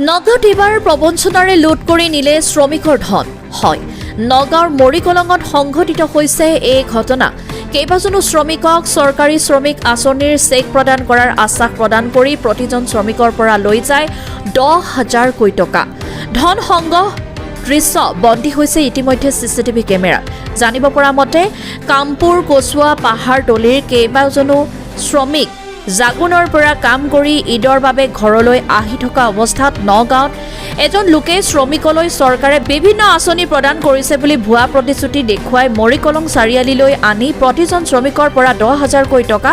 নগাঁৱত এইবাৰ প্ৰবঞ্চনাৰে লুট কৰি নিলে শ্ৰমিকৰ ধন হয় নগাঁৱৰ মৰিকলঙত সংঘটিত হৈছে এই ঘটনা কেইবাজনো শ্ৰমিকক চৰকাৰী শ্ৰমিক আঁচনিৰ চেক প্ৰদান কৰাৰ আশ্বাস প্ৰদান কৰি প্ৰতিজন শ্ৰমিকৰ পৰা লৈ যায় 10,000 কোটি টকা ধন সংগ্ৰহ দৃশ্য বন্দী হৈছে ইতিমধ্যে চিচিটিভি কেমেৰাত জানিব পৰা মতে কামপুৰ কচুৱা পাহাৰতলিৰ কেইবাজনো শ্ৰমিক জাগুনৰ পৰা কাম কৰি ঈদৰ বাবে ঘৰলৈ আহি থকা অৱস্থাত নগাঁৱত এজন লোকে শ্ৰমিকলৈ চৰকাৰে বিভিন্ন আঁচনি প্ৰদান কৰিছে বুলি ভুৱা প্ৰতিশ্ৰুতি দেখুৱাই মৰিকলং চাৰিআলিলৈ আনি প্ৰতিজন শ্ৰমিকৰ পৰা 10,000 কোটি টকা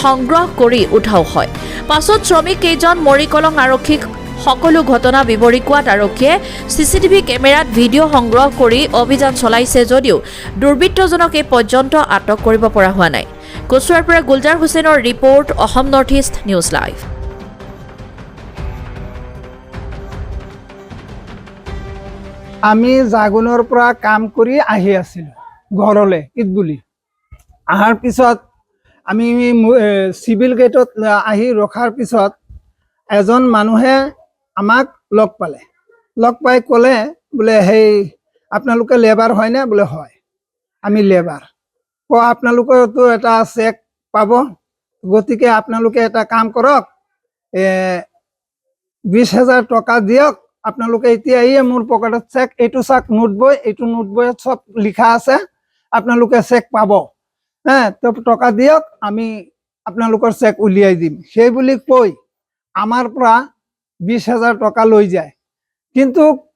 সংগ্ৰহ কৰি উঠাও হয় পাছত শ্ৰমিক কেইজন মৰিকলং আৰক্ষীক সকলো ঘটনা বিৱৰি কোৱাত আৰক্ষীয়ে চিচিটিভি কেমেৰাত ভিডিঅ' সংগ্ৰহ কৰি অভিযান চলাইছে যদিও দুৰ্বৃত্তজনক এই পৰ্যন্ত আটক কৰিব পৰা হোৱা নাই কচুৱাৰ পৰা গুলজাৰ হুছেইনৰ report Assam north east news live আমি জাগুনৰ পৰা কাম কৰি আহি আছিলোঁ ঘৰলৈ ঈদ বুলি অহাৰ পিছত আমি চিভিল গেটত আহি ৰখাৰ পিছত এজন মানুহে আমাক লগ পাই ক'লে বোলে সেই আপোনালোকে লেবাৰ হয়নে বোলে হয় আমি লেবাৰ আপোনালোকৰতো এটা চেক পাব গতিকে আপোনালোকে এটা কাম কৰক 20,000 টকা দিয়ক আপোনালোকে এতিয়া মোৰ পকেটত চেক এইটো চাক নোট বৈত সব লিখা আছে আপোনালোকে চেক পাব তো টকা দিয়ক আমি আপোনালোকৰ চেক উলিয়াই দিম সেই বুলি কৈ আমাৰ পৰা 20,000 টকা লৈ যায় কিন্তু